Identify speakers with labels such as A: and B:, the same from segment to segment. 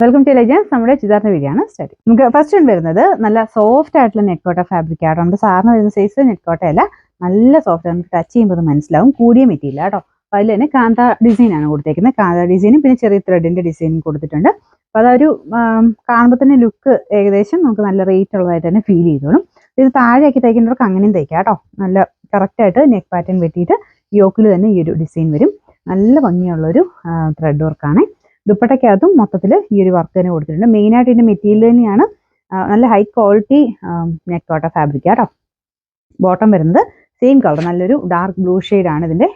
A: Welcome to legends. നമ്മുടെ ചുരിദാറിന്റെ video ആണ് സ്റ്റാർട്ട്. നമുക്ക് ഫസ്റ്റ് വരുന്നത് നല്ല സോഫ്റ്റ് ആയിട്ടുള്ള നെറ്റ് കോട്ട ഫാബ്രിക് ആട്ടോ. നമ്മുടെ സാറിന് വരുന്ന സൈസ് നെറ്റ് കോട്ടയല്ല, നല്ല സോഫ്റ്റ്. നമുക്ക് ടച്ച് ചെയ്യുമ്പോൾ മനസ്സിലാവും, കൂടിയ മെറ്റീരിയൽ ആട്ടോ. അപ്പോൾ അതിൽ തന്നെ കാന്ത ഡിസൈൻ ആണ് കൊടുത്തേക്കുന്നത്. കാന്ത ഡിസൈനും പിന്നെ ചെറിയ ത്രെഡിന്റെ ഡിസൈനും കൊടുത്തിട്ടുണ്ട്. അപ്പോൾ അതൊരു കാണുമ്പോൾ തന്നെ ലുക്ക് ഏകദേശം നമുക്ക് നല്ല റേറ്റ് ഉള്ളതായിട്ട് തന്നെ ഫീൽ ചെയ്തോളും. ഇത് താഴെയാക്കി തയ്ക്കുന്നവർക്ക് അങ്ങനെയും തയ്ക്കാം കേട്ടോ. നല്ല കറക്റ്റായിട്ട് നെക്ക് പാറ്റേൺ വെട്ടിയിട്ട് യോക്കിൽ തന്നെ ഈ ഒരു ഡിസൈൻ വരും. നല്ല ഭംഗിയുള്ളൊരു ത്രെഡ് വർക്കാണ്. ദുപ്പട്ടയ്ക്കകത്തും മൊത്തത്തിൽ ഈ ഒരു വർക്ക് തന്നെ കൊടുത്തിട്ടുണ്ട്. മെയിനായിട്ട് ഇതിന്റെ മെറ്റീരിയൽ തന്നെയാണ് നല്ല ഹൈ ക്വാളിറ്റി നെറ്റ് കോട്ട ഫാബ്രിക് കേട്ടോ. ബോട്ടം വരുന്നത് സെയിം കളർ, നല്ലൊരു ഡാർക്ക് ബ്ലൂ ആണ് ഇതിന്റെ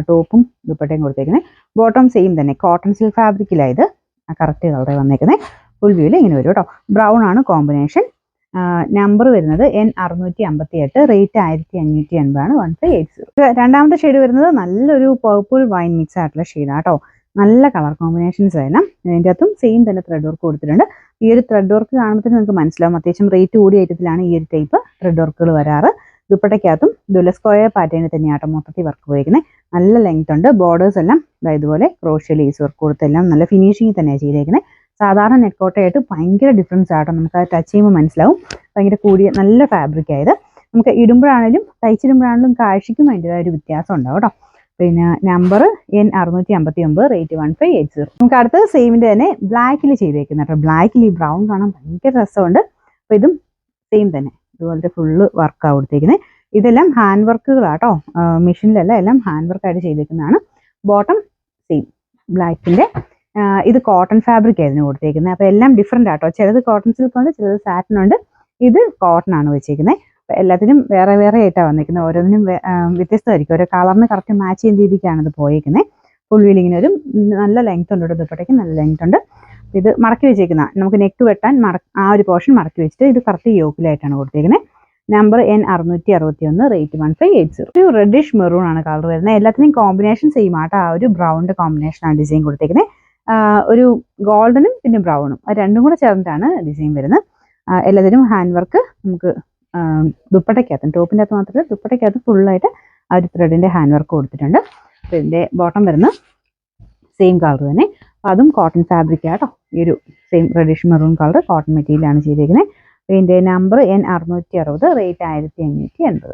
A: ടോപ്പും ദുപ്പട്ടയും കൊടുത്തേക്കുന്നത്. ബോട്ടം സെയിം തന്നെ കോട്ടൺ സിൽക്ക് ഫാബ്രിക്കിലായത് കറക്റ്റ് കളർ വന്നേക്കുന്നത്. ഫുൾ വ്യൂവിൽ ഇങ്ങനെ വരും കേട്ടോ. ബ്രൗൺ ആണ് കോമ്പിനേഷൻ. നമ്പർ വരുന്നത് N658, റേറ്റ് 1580 1580. രണ്ടാമത്തെ ഷെയ്ഡ് വരുന്നത് നല്ലൊരു പർപ്പിൾ വൈൻ മിക്സ് ആയിട്ടുള്ള ഷെയ്ഡാണ് കേട്ടോ. നല്ല കളർ കോമ്പിനേഷൻസ് ആയിരുന്നു. ഇതിൻ്റെ അകത്തും സെയിം തന്നെ ത്രെഡ് വർക്ക് കൊടുത്തിട്ടുണ്ട്. ഈ ഒരു ത്രെഡ് വർക്ക് കാണുമ്പോൾ നിങ്ങൾക്ക് മനസ്സിലാവും അത്യാവശ്യം റേറ്റ് കൂടിയ ഐറ്റത്തിലാണ് ഈ ഒരു ടൈപ്പ് ത്രെഡ് വർക്കുകൾ വരാറ്. ദുപ്പട്ടയ്ക്കകത്തും ഇതുപോലെ സ്ക്വയർ പാറ്റേണിൽ തന്നെയാട്ടോ മൊത്തത്തിൽ വർക്ക് പോയിരിക്കുന്നത്. നല്ല ലെങ്ത് ഉണ്ട്. ബോർഡേഴ്സ് എല്ലാം ഇതുപോലെ ക്രോഷ്യ ലേസ് വർക്ക് കൊടുത്തെല്ലാം നല്ല ഫിനിഷിങ് തന്നെയാണ് ചെയ്തേക്കുന്നത്. സാധാരണ നെറ്റ് കോട്ടയായിട്ട് ഭയങ്കര ഡിഫറൻസ് ആട്ടോ. നമുക്ക് അത് ടച്ച് ചെയ്യുമ്പോൾ മനസ്സിലാവും. ഭയങ്കര കൂടിയ നല്ല ഫാബ്രിക് ആയത്. നമുക്ക് ഇടുമ്പോഴാണെങ്കിലും തയ്ച്ചിടുമ്പോഴാണെങ്കിലും കാഴ്ചയ്ക്കും അതിൻ്റെതായ ഒരു വ്യത്യാസം ഉണ്ടാവും കേട്ടോ. പിന്നെ നമ്പർ N659, റേറ്റ് 1580. നമുക്ക് അടുത്തത് സെയിമിൻ്റെ തന്നെ ബ്ലാക്കിൽ ചെയ്തേക്കുന്ന കേട്ടോ. ബ്ലാക്കിൽ ഈ ബ്രൗൺ കാണാൻ ഭയങ്കര രസമുണ്ട്. അപ്പോൾ ഇതും സെയിം തന്നെ ഇതുപോലത്തെ ഫുള്ള് വർക്കാണ് കൊടുത്തേക്കുന്നത്. ഇതെല്ലാം ഹാൻഡ് വർക്കുകളാട്ടോ, മെഷീനിലല്ല, എല്ലാം ഹാൻഡ് വർക്കായിട്ട് ചെയ്തേക്കുന്നതാണ്. ബോട്ടം സെയിം ബ്ലാക്കിൻ്റെ. ഇത് കോട്ടൺ ഫാബ്രിക് ആയിരുന്നു കൊടുത്തേക്കുന്നത്. അപ്പോൾ എല്ലാം ഡിഫറെൻ്റ് ആട്ടോ. ചിലത് കോട്ടൺ സിൽക്ക് ഉണ്ട്, ചിലത് സാറ്റിൻ ഉണ്ട്. ഇത് കോട്ടൺ ആണ് വെച്ചേക്കുന്നത്. എല്ലാത്തിനും വേറെ വേറെ ആയിട്ടാണ് വന്നിരിക്കുന്നത്. ഓരോന്നിനും വ്യത്യസ്തമായിരിക്കും. ഓരോ കളറിന് കറക്റ്റ് മാച്ച് ചെയ്യുന്ന രീതിക്കാണ് ഇത് പോയിരിക്കുന്നത്. ഫുൾ വീലിങ്ങിന് ഒരു നല്ല ലെങ്ത് ഉണ്ട്. ദുപ്പട്ടയ്ക്ക് നല്ല ലെങ്ത് ഉണ്ട്. ഇത് മടക്കി വെച്ചേക്കുന്ന നമുക്ക് നെക്ക് വെട്ടാൻ ആ ഒരു പോർഷൻ മടക്കി വെച്ചിട്ട് ഇത് കറക്റ്റ് യോക്കിലായിട്ടാണ് കൊടുത്തേക്കുന്നത്. Number N661, rate 1580. ഒരു റെഡിഷ് മെറൂൺ ആണ് കളർ വരുന്നത്. എല്ലാത്തിനും കോമ്പിനേഷൻ സെയിം ആട്ടോ. ആ ഒരു ബ്രൗണിന്റെ കോമ്പിനേഷനാണ് ഡിസൈൻ കൊടുത്തേക്കുന്നത്. ഒരു ഗോൾഡനും പിന്നെ ബ്രൗണും രണ്ടും കൂടെ ചേർന്നിട്ടാണ് ഡിസൈൻ വരുന്നത്. എല്ലാത്തിനും ഹാൻഡ് വർക്ക്. നമുക്ക് ദുപ്പട്ടയ്ക്കകത്തും ടോപ്പിൻ്റെ അകത്ത് മാത്രമല്ല ദുപ്പട്ടയ്ക്കകത്ത് ഫുള്ളായിട്ട് ആ ഒരു ത്രെഡിൻ്റെ ഹാൻഡ് വർക്ക് കൊടുത്തിട്ടുണ്ട്. അപ്പോൾ ഇതിൻ്റെ ബോട്ടം വരുന്ന സെയിം കളർ തന്നെ. അപ്പോൾ അതും കോട്ടൺ ഫാബ്രിക് ആട്ടോ. ഈ ഒരു same reddish maroon colour cotton മെറ്റീരിയലാണ് ചെയ്തിരിക്കുന്നത്. അപ്പോൾ ഇതിൻ്റെ നമ്പർ N660, റേറ്റ് 1580.